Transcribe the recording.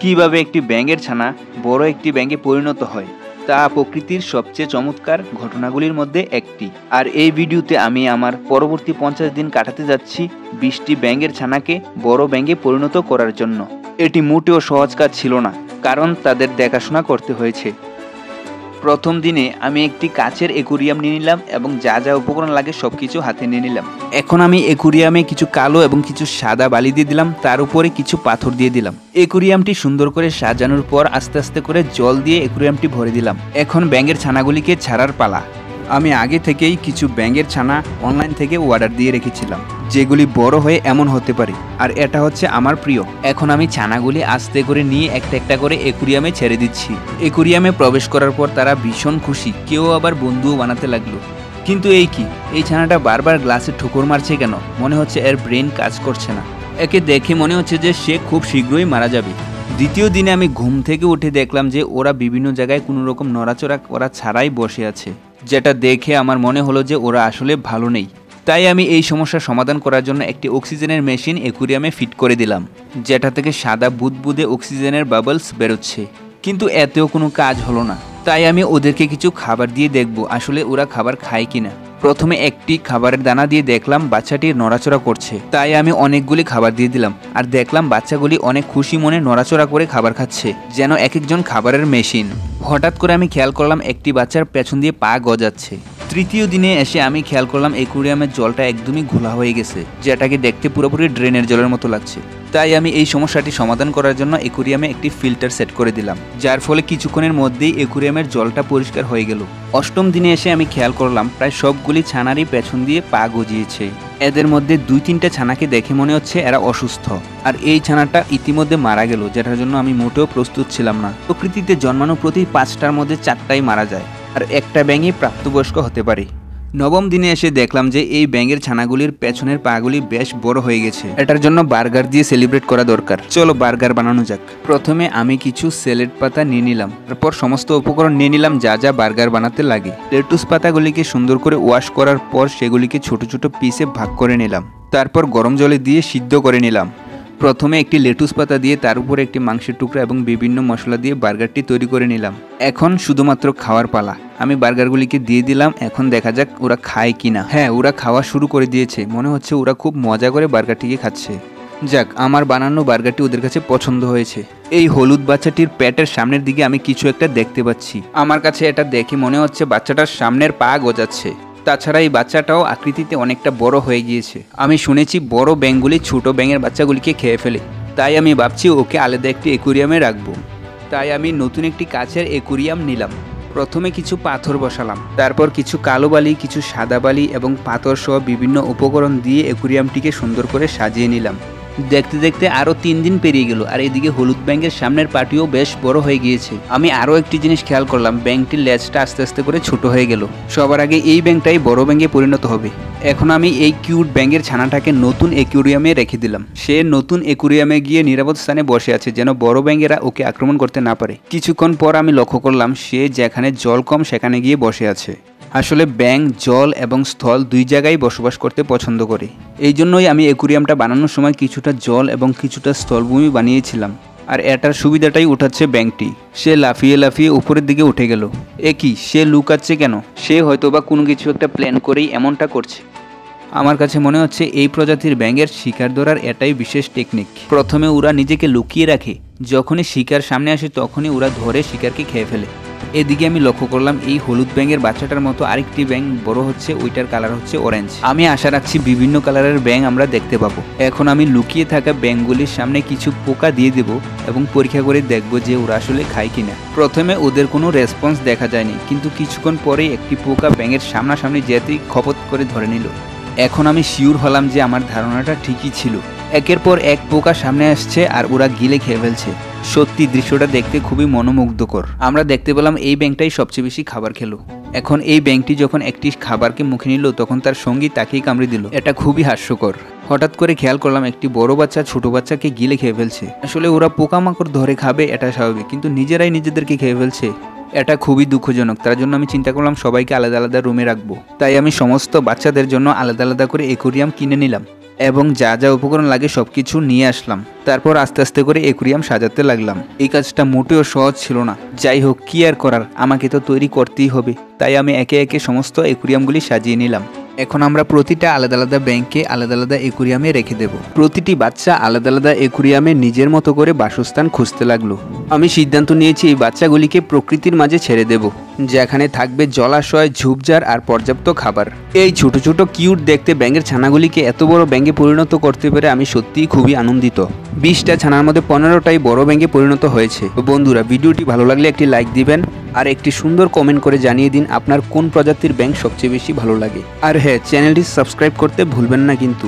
কিভাবে একটি ব্যাঙের ছানা বড় একটি ব্যাঙে পরিণত হয় তা প্রকৃতির সবচেয়ে চমৎকার ঘটনাগুলির মধ্যে একটি। আর এই ভিডিওতে আমি আমার পরবর্তী 50 দিন কাটাতে যাচ্ছি 20টি ব্যাঙের ছানাকে বড় ব্যাঙে পরিণত করার জন্য। এটি মোটেও সহজ কাজ ছিল না, কারণ তাদের দেখাশোনা করতে হয়েছে। প্রথম দিনে আমি একটি কাচের অ্যাকুরিয়াম নিয়ে নিলাম এবং যা যা উপকরণ লাগে সবকিছু হাতে নিয়ে নিলাম। এখন আমি অ্যাকুরিয়ামে কিছু কালো এবং কিছু সাদা বালি দিয়ে দিলাম, তার উপরে কিছু পাথর দিয়ে দিলাম। অ্যাকুরিয়ামটি সুন্দর করে সাজানোর পর আস্তে আস্তে করে জল দিয়ে অ্যাকুরিয়ামটি ভরে দিলাম। এখন ব্যাঙের ছানাগুলিকে ছাড়ার পালা। আমি আগে থেকেই কিছু ব্যাঙের ছানা অনলাইন থেকে অর্ডার দিয়ে রেখেছিলাম, যেগুলি বড় হয়ে এমন হতে পারে, আর এটা হচ্ছে আমার প্রিয়। এখন আমি ছানাগুলি আস্তে করে নিয়ে একটা একটা করে অ্যাকুরিয়ামে ছেড়ে দিচ্ছি। অ্যাকুরিয়ামে প্রবেশ করার পর তারা ভীষণ খুশি, কেউ আবার বন্ধুও বানাতে লাগলো। কিন্তু এই ছানাটা বারবার গ্লাসে ঠোকর মারছে কেন? মনে হচ্ছে এর ব্রেন কাজ করছে না। একে দেখে মনে হচ্ছে যে সে খুব শীঘ্রই মারা যাবে। দ্বিতীয় দিনে আমি ঘুম থেকে উঠে দেখলাম যে ওরা বিভিন্ন জায়গায় কোনো রকম নড়াচড়া করা ছাড়াই বসে আছে, যেটা দেখে আমার মনে হলো যে ওরা আসলে ভালো নেই। তাই আমি এই সমস্যার সমাধান করার জন্য একটি অক্সিজেনের মেশিন অ্যাকুরিয়ামে ফিট করে দিলাম, যেটা থেকে সাদা বুদবুদে অক্সিজেনের বাবলস বেরোচ্ছে। কিন্তু এতেও কোনো কাজ হলো না। তাই আমি ওদেরকে কিছু খাবার দিয়ে দেখব আসলে ওরা খাবার খায় কিনা। প্রথমে একটি খাবারের দানা দিয়ে দেখলাম বাচ্চাটি নড়াচড়া করছে, তাই আমি অনেকগুলি খাবার দিয়ে দিলাম আর দেখলাম বাচ্চাগুলি অনেক খুশি মনে নড়াচড়া করে খাবার খাচ্ছে, যেন এক একজন খাবারের মেশিন। হঠাৎ করে আমি খেয়াল করলাম একটি বাচ্চার পেছন দিয়ে পা গজাচ্ছে। তৃতীয় দিনে এসে আমি খেয়াল করলাম অ্যাকুরিয়ামের জলটা একদমই ঘোলা হয়ে গেছে, যেটাকে দেখতে পুরোপুরি ড্রেনের জলের মতো লাগছে। তাই আমি এই সমস্যাটি সমাধান করার জন্য অ্যাকুরিয়ামে একটি ফিল্টার সেট করে দিলাম, যার ফলে কিছুক্ষণের মধ্যেই অ্যাকুরিয়ামের জলটা পরিষ্কার হয়ে গেল। অষ্টম দিনে এসে আমি খেয়াল করলাম প্রায় সবগুলি ছানারই পেছন দিয়ে পা গজিয়েছে। এদের মধ্যে 2-3টা ছানাকে দেখে মনে হচ্ছে এরা অসুস্থ, আর এই ছানাটা ইতিমধ্যে মারা গেল, যেটার জন্য আমি মোটেও প্রস্তুত ছিলাম না। প্রকৃতিতে জন্মানো প্রতি 5টার মধ্যে 4টাই মারা যায়, আর একটা ব্যাঙই প্রাপ্তবয়স্ক হতে পারে। নবম দিনে এসে দেখলাম যে এই ব্যাঙের ছানাগুলির পেছনের পাগুলি বেশ বড় হয়ে গেছে। এটার জন্য বার্গার দিয়ে সেলিব্রেট করা দরকার। চলো বার্গার বানানো যাক। প্রথমে আমি কিছু স্যালাড পাতা নিয়ে নিলাম, তারপর সমস্ত উপকরণ নিয়ে নিলাম যা যা বার্গার বানাতে লাগে। লেটুস পাতাগুলিকে সুন্দর করে ওয়াশ করার পর সেগুলিকে ছোট ছোট পিসে ভাগ করে নিলাম, তারপর গরম জলে দিয়ে সিদ্ধ করে নিলাম। প্রথমে একটি লেটুস পাতা দিয়ে তার উপরে একটি মাংসের টুকরা এবং বিভিন্ন মশলা দিয়ে বার্গারটি তৈরি করে নিলাম। এখন শুধুমাত্র খাওয়ার পালা। আমি বার্গারগুলিকে দিয়ে দিলাম, এখন দেখা যাক ওরা খায় কিনা। হ্যাঁ, ওরা খাওয়া শুরু করে দিয়েছে। মনে হচ্ছে ওরা খুব মজা করে বার্গারটিকে খাচ্ছে। যাক, আমার বানানো বার্গারটি ওদের কাছে পছন্দ হয়েছে। এই হলুদ বাচ্চাটির পেটের সামনের দিকে আমি কিছু একটা দেখতে পাচ্ছি। আমার কাছে এটা দেখে মনে হচ্ছে বাচ্চাটার সামনের পা গজাচ্ছে। তাছাড়া এই বাচ্চাটাও আকৃতিতে অনেকটা বড় হয়ে গিয়েছে। আমি শুনেছি বড় ব্যাঙগুলি ছোট ব্যাঙের বাচ্চাগুলিকে খেয়ে ফেলে, তাই আমি ভাবছি ওকে আলাদা একটি অ্যাকুরিয়ামে রাখবো। তাই আমি নতুন একটি কাচের অ্যাকুরিয়াম নিলাম। প্রথমে কিছু পাথর বসালাম, তারপর কিছু কালো বালি, কিছু সাদা বালি এবং পাথর সহ বিভিন্ন উপকরণ দিয়ে অ্যাকুরিয়ামটিকে সুন্দর করে সাজিয়ে নিলাম। দেখতে দেখতে আরও 3 দিন পেরিয়ে গেল, আর এদিকে হলুদ ব্যাঙের সামনের পাটিও বেশ বড় হয়ে গিয়েছে। আমি আরও একটি জিনিস খেয়াল করলাম, ব্যাঙটির লেজটা আস্তে আস্তে করে ছোট হয়ে গেল। সবার আগে এই ব্যাঙটাই বড় ব্যাঙে পরিণত হবে। এখন আমি এই কিউট ব্যাঙের ছানাটাকে নতুন অ্যাকুরিয়ামে রেখে দিলাম। সে নতুন অ্যাকুরিয়ামে গিয়ে নিরাপদ স্থানে বসে আছে, যেন বড় ব্যাঙেরা ওকে আক্রমণ করতে না পারে। কিছুক্ষণ পর আমি লক্ষ্য করলাম সে যেখানে জল কম সেখানে গিয়ে বসে আছে। আসলে ব্যাঙ জল এবং স্থল 2 জায়গায় বসবাস করতে পছন্দ করে। এই জন্যই আমি অ্যাকুরিয়ামটা বানানোর সময় কিছুটা জল এবং কিছুটা স্থলভূমি বানিয়েছিলাম। আর এটার সুবিধাটাই উঠাচ্ছে ব্যাঙটি। সে লাফিয়ে লাফিয়ে উপরের দিকে উঠে গেল। কি, সে লুকাচ্ছে কেন? সে হয়তোবা কোনো কিছু একটা প্ল্যান করেই এমনটা করছে। আমার কাছে মনে হচ্ছে এই প্রজাতির ব্যাঙের শিকার ধরার এটাই বিশেষ টেকনিক। প্রথমে ওরা নিজেকে লুকিয়ে রাখে, যখনই শিকার সামনে আসে তখনই ওরা ধরে শিকারকে খেয়ে ফেলে। এদিকে আমি লক্ষ্য করলাম এই হলুদ ব্যাঙের বাচ্চাটার মতো আরেকটি ব্যাঙ বড় হচ্ছে, ওইটার কালার হচ্ছে অরেঞ্জ। আমি আশা রাখছি বিভিন্ন কালারের ব্যাঙ আমরা দেখতে পাবো। এখন আমি লুকিয়ে থাকা ব্যাঙগুলির সামনে কিছু পোকা দিয়ে দেব এবং পরীক্ষা করে দেখব যে ওরা আসলে খায় কিনা। প্রথমে ওদের কোনো রেসপন্স দেখা যায়নি, কিন্তু কিছুক্ষণ পরেই একটি পোকা ব্যাঙের সামনাসামনি যেতেই খপত করে ধরে নিল। এখন আমি শিওর হলাম যে আমার ধারণাটা ঠিকই ছিল। একের পর এক পোকা সামনে আসছে আর ওরা গিলে খেয়ে ফেলছে। সত্যি দৃশ্যটা দেখতে খুবই মনোমুগ্ধকর। আমরা দেখতে পেলাম এই ব্যাঙটাই সবচেয়ে বেশি খাবার খেলো। এখন এই ব্যাঙটি যখন একটি খাবারকে মুখে নিল তখন তার সঙ্গী তাকেই কামড়ে দিল। এটা খুবই হাস্যকর। হঠাৎ করে খেয়াল করলাম একটি বড় বাচ্চা ছোট বাচ্চাকে গিলে খেয়ে ফেলছে। আসলে ওরা পোকামাকড় ধরে খাবে এটা স্বাভাবিক, কিন্তু নিজেরাই নিজেদেরকে খেয়ে ফেলছে। এটা খুবই দুঃখজনক। তার জন্য আমি চিন্তা করলাম সবাইকে আলাদা আলাদা রুমে রাখবো। তাই আমি সমস্ত বাচ্চাদের জন্য আলাদা আলাদা করে অ্যাকুরিয়াম কিনে নিলাম। এবং যা যা উপকরণ লাগে সবকিছু নিয়ে আসলাম। তারপর আস্তে আস্তে করে অ্যাকুরিয়াম সাজাতে লাগলাম। এই কাজটা মোটেও সহজ ছিল না। যাই হোক, কি আর করার, আমাকে তো তৈরি করতেই হবে। তাই আমি একে একে সমস্ত অ্যাকুরিয়ামগুলি সাজিয়ে নিলাম। এখন আমরা প্রতিটা আলাদা আলাদা ব্যাংকে আলাদা আলাদা অ্যাকুরিয়ামে রেখে দেব। প্রতিটি বাচ্চা আলাদা আলাদা অ্যাকুরিয়ামে নিজের মতো করে বাসস্থান খুঁজতে লাগলো। আমি সিদ্ধান্ত নিয়েছি এই বাচ্চাগুলিকে প্রকৃতির মাঝে ছেড়ে দেব, যেখানে থাকবে জলাশয়, ঝোপঝাড় আর পর্যাপ্ত খাবার। এই ছোট ছোট কিউট দেখতে ব্যাঙের ছানাগুলিকে এত বড় ব্যাঙে পরিণত করতে পেরে আমি সত্যিই খুবই আনন্দিত। 20টা ছানার মধ্যে 15টাই বড় ব্যাঙে পরিণত হয়েছে। তো বন্ধুরা, ভিডিওটি ভালো লাগলে একটি লাইক দিবেন আর একটি সুন্দর কমেন্ট করে জানিয়ে দিন আপনার কোন প্রজাতির ব্যাঙ সবচেয়ে বেশি ভালো লাগে। আর হ্যাঁ, চ্যানেলটি সাবস্ক্রাইব করতে ভুলবেন না কিন্তু।